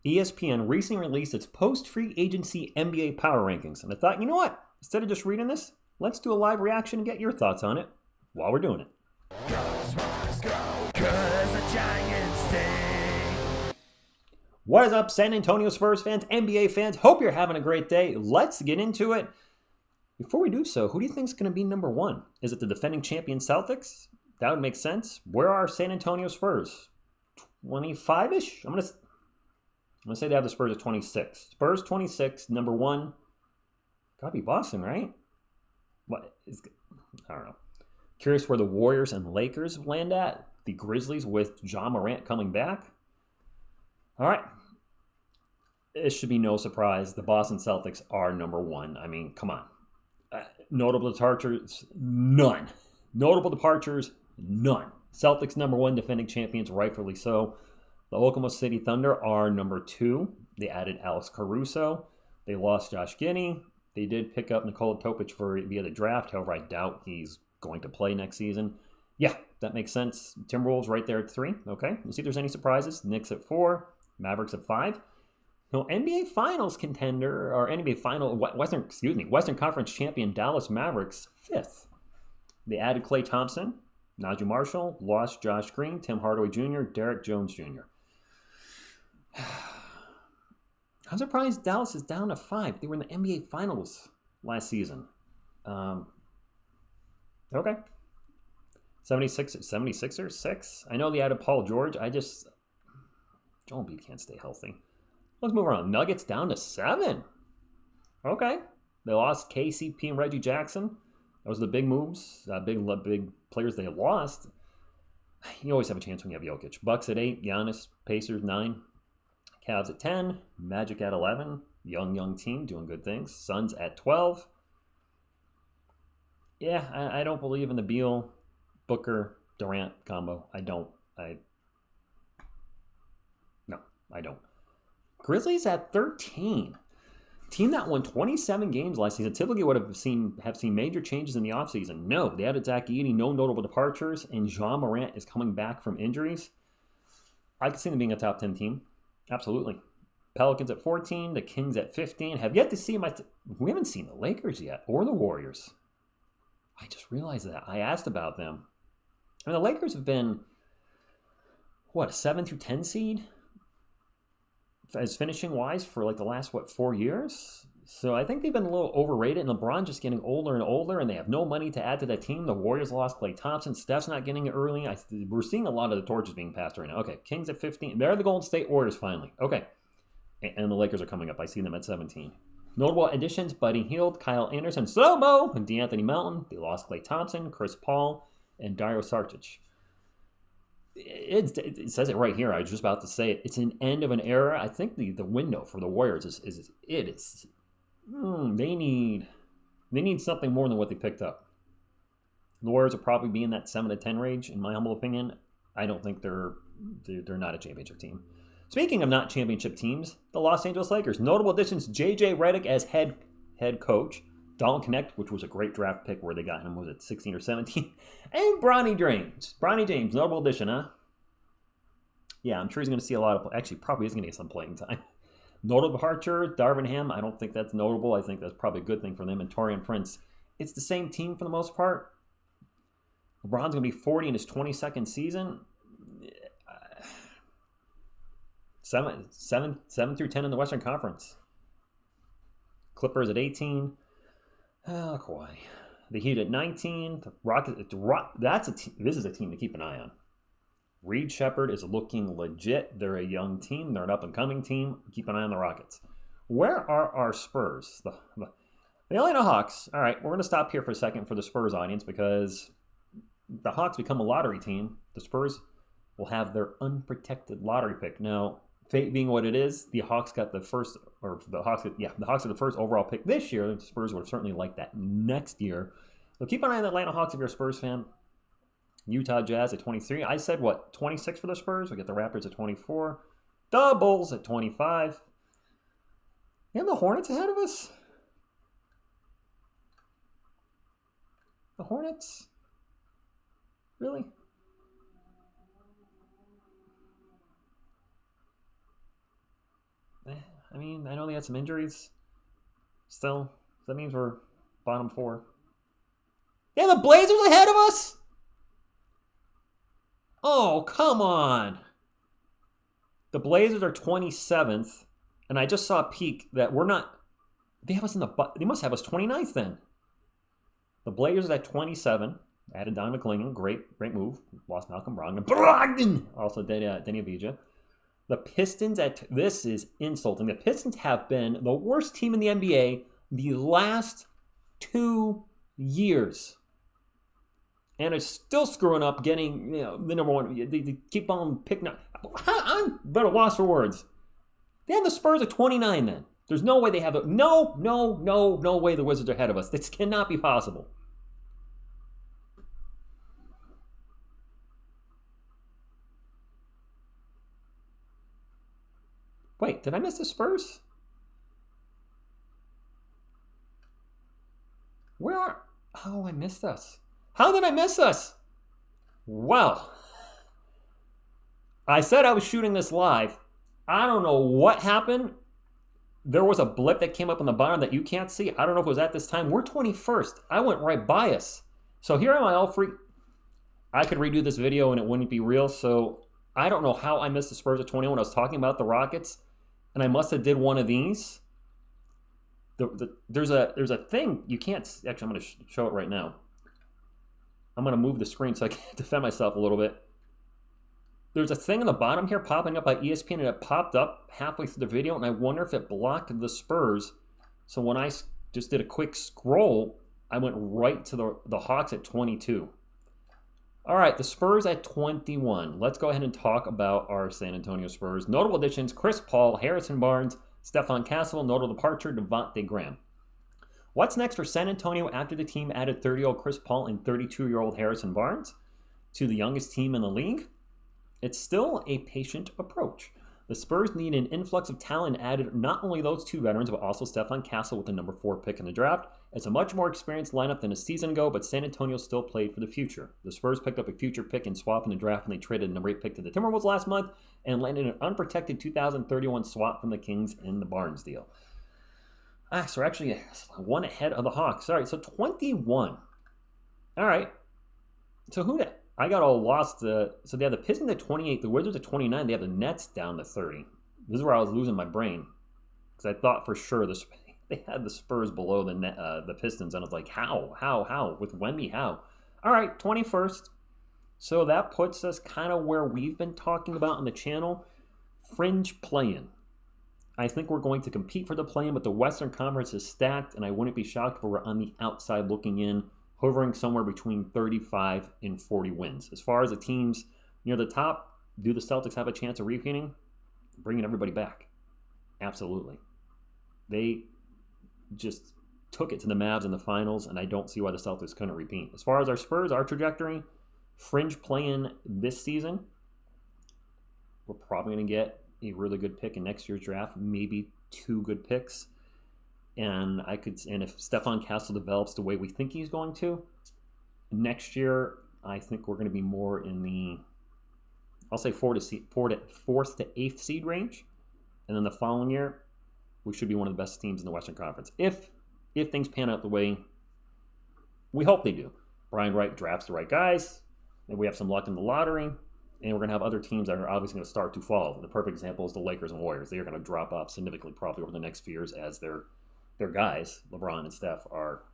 ESPN recently released its post-free agency NBA power rankings. And I thought, you know what? Instead of just reading this, let's do a live reaction and get your thoughts on it while we're doing it. What is up, San Antonio Spurs fans, NBA fans? Hope you're having a great day. Let's get into it. Before we do so, who do you think is going to be number one? Is it the defending champion Celtics? That would make sense. Where are San Antonio Spurs? 25-ish? I'm gonna say they have the Spurs at 26. Spurs 26, number one. Gotta be Boston, right? I don't know. Curious where the Warriors and Lakers land at. The Grizzlies with Ja Morant coming back. All right. It should be no surprise. The Boston Celtics are number one. I mean, come on. Notable departures, none. Notable departures, none. Celtics number one, defending champions, rightfully so. The Oklahoma City Thunder are number two. They added Alex Caruso. They lost Josh Giddey. They did pick up Nikola Topic via the draft. However, I doubt he's going to play next season. Yeah, that makes sense. Timberwolves right there at 3. Okay, let's see if there's any surprises. Knicks at 4. Mavericks at 5. No, NBA Finals contender, or NBA Western Conference champion Dallas Mavericks, 5th. They added Klay Thompson, Najee Marshall, lost Josh Green, Tim Hardaway Jr., Derek Jones Jr. I'm surprised Dallas is down to 5. They were in the NBA Finals last season. Okay. 76ers, 6. I know they added Paul George. Joel Embiid can't stay healthy. Let's move on. Nuggets down to 7. Okay. They lost KCP and Reggie Jackson. Those are the big moves, big players they lost. You always have a chance when you have Jokic. Bucks at 8, Giannis, Pacers 9, Cavs at 10, Magic at 11, young team doing good things. Suns at 12. Yeah, I don't believe in the Beal, Booker, Durant combo. I don't. Grizzlies at 13. Team that won 27 games last season typically would have seen major changes in the offseason. No, they added Zach Edey, no notable departures, and Ja Morant is coming back from injuries. I could see them being a top 10 team. Absolutely. Pelicans at 14, the Kings at 15. Have yet to see we haven't seen the Lakers yet, or the Warriors. I just realized that. I asked about them. I mean, the Lakers have been, a 7 through 10 seed? As finishing wise for like the last 4 years. So I think they've been a little overrated, and LeBron just getting older and older, and they have no money to add to that team. The Warriors lost Klay Thompson. Steph's not getting it early. We're seeing a lot of the torches being passed right now. Okay, Kings at 15. They're the Golden State Warriors finally. Okay, and the Lakers are coming up. I see them at 17. Notable additions: Buddy Hield, Kyle Anderson, Slomo, and DeAnthony Melton. They lost Klay Thompson, Chris Paul, and Dario Saric. It says it right here. I was just about to say it. It's an end of an era. I think the window for the Warriors is they need something more than what they picked up. The Warriors will probably be in that 7 to 10 range, in my humble opinion. I don't think they're not a championship team. Speaking of not championship teams, the Los Angeles Lakers. Notable additions: J.J. Redick as head coach. Dalton Connect, which was a great draft pick where they got him, was it 16 or 17? And Bronny James. Notable addition, huh? Yeah, I'm sure he's going to see a lot of, actually probably is going to get some playing time. Notable departure, Darvin Ham. I don't think that's notable. I think that's probably a good thing for them. And Taurean Prince. It's the same team for the most part. LeBron's going to be 40 in his 22nd season. 7 through 10 in the Western Conference. Clippers at 18. Oh, Kawhi. The Heat at 19. The Rockets. This is a team to keep an eye on. Reed Shepherd is looking legit. They're a young team. They're an up-and-coming team. Keep an eye on the Rockets. Where are our Spurs? The Atlanta Hawks. All right, we're going to stop here for a second for the Spurs audience because the Hawks become a lottery team. The Spurs will have their unprotected lottery pick. Now, fate being what it is, the Hawks got the first, the Hawks are the first overall pick this year. The Spurs would have certainly liked that next year. So keep an eye on the Atlanta Hawks if you're a Spurs fan. Utah Jazz at 23. I said, 26 for the Spurs? We get the Raptors at 24. The Bulls at 25. You have the Hornets ahead of us? The Hornets? Really? I mean, I know they had some injuries. Still, that means we're bottom 4. Yeah, the Blazers ahead of us? Oh, come on. The Blazers are 27th, and I just saw a peek that we're not. They have us in the. They must have us 29th then. The Blazers at 27. Added Don McClingan. Great move. Lost Malcolm Brogdon. Also Denny Avdija. The Pistons at. This is insulting. The Pistons have been the worst team in the NBA the last 2 years. And it's still screwing up getting, the number one. They keep on picking up. I'm at a loss for words. They have the Spurs at 29 then. There's no way they have it. No way the Wizards are ahead of us. This cannot be possible. Wait, did I miss the Spurs? Where are... Oh, I missed us. How did I miss us? Well, I said I was shooting this live. I don't know what happened. There was a blip that came up on the bottom that you can't see. I don't know if it was at this time. We're 21st. I went right by us. So here am I all free. I could redo this video and it wouldn't be real. So I don't know how I missed the Spurs at 21. I was talking about the Rockets. And I must have did one of these. There's a thing you can't... Actually, I'm going to show it right now. I'm going to move the screen so I can defend myself a little bit. There's a thing on the bottom here popping up by ESPN, and it popped up halfway through the video, and I wonder if it blocked the Spurs. So when I just did a quick scroll, I went right to the Hawks at 22. All right, the Spurs at 21. Let's go ahead and talk about our San Antonio Spurs. Notable additions, Chris Paul, Harrison Barnes, Stephon Castle, notable departure, Devontae Graham. What's next for San Antonio after the team added 30-year-old Chris Paul and 32-year-old Harrison Barnes to the youngest team in the league? It's still a patient approach. The Spurs need an influx of talent and added not only those 2 veterans, but also Stephon Castle with the number 4 pick in the draft. It's a much more experienced lineup than a season ago, but San Antonio still played for the future. The Spurs picked up a future pick and swap in the draft when they traded the number 8 pick to the Timberwolves last month and landed an unprotected 2031 swap from the Kings in the Barnes deal. So we're actually one ahead of the Hawks. All right, so 21. All right. So who did... I got all lost. So they have the Pistons at 28, the Wizards at 29. They have the Nets down to 30. This is where I was losing my brain because I thought for sure they had the Spurs below the Pistons, and I was like, how with Wemby, how? All right, 21st. So that puts us kind of where we've been talking about on the channel, fringe play-in. I think we're going to compete for the play-in, but the Western Conference is stacked, and I wouldn't be shocked if we're on the outside looking in, hovering somewhere between 35 and 40 wins. As far as the teams near the top, do the Celtics have a chance of repeating? Bringing everybody back. Absolutely. They just took it to the Mavs in the finals, and I don't see why the Celtics couldn't repeat. As far as our Spurs, our trajectory, fringe play-in this season, we're probably going to get a really good pick in next year's draft, maybe 2 good picks. And if Stephon Castle develops the way we think he's going to, next year I think we're going to be more in the, I'll say 4th to 8th seed range, and then the following year we should be one of the best teams in the Western Conference if things pan out the way we hope they do. Brian Wright drafts the right guys, and we have some luck in the lottery, and we're going to have other teams that are obviously going to start to fall. The perfect example is the Lakers and Warriors. They are going to drop off significantly probably over the next few years as their guys, LeBron and Steph,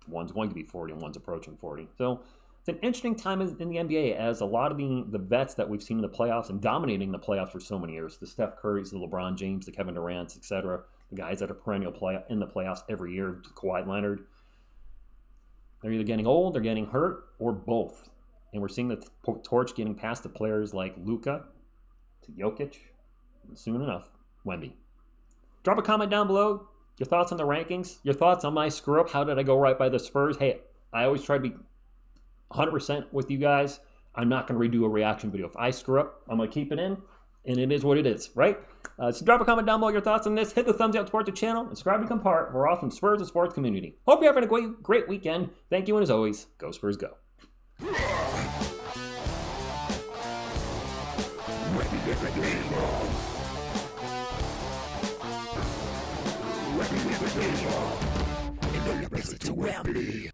one's going to be 40 and one's approaching 40. So it's an interesting time in the NBA as a lot of the vets that we've seen in the playoffs and dominating the playoffs for so many years, the Steph Currys, the LeBron James, the Kevin Durants, etc., the guys that are perennial in the playoffs every year, Kawhi Leonard, they're either getting old, they're getting hurt, or both. And we're seeing the torch getting passed to players like Luka, to Jokic, and soon enough, Wemby. Drop a comment down below. Your thoughts on the rankings? Your thoughts on my screw-up? How did I go right by the Spurs? Hey, I always try to be 100% with you guys. I'm not going to redo a reaction video. If I screw up, I'm going to keep it in, and it is what it is, right? So drop a comment down below your thoughts on this. Hit the thumbs up to support the channel. And subscribe to become part of our awesome Spurs and Sports community. Hope you're having a great weekend. Thank you, and as always, go Spurs, go. Ready to get the game on. You know you miss it to Wemby.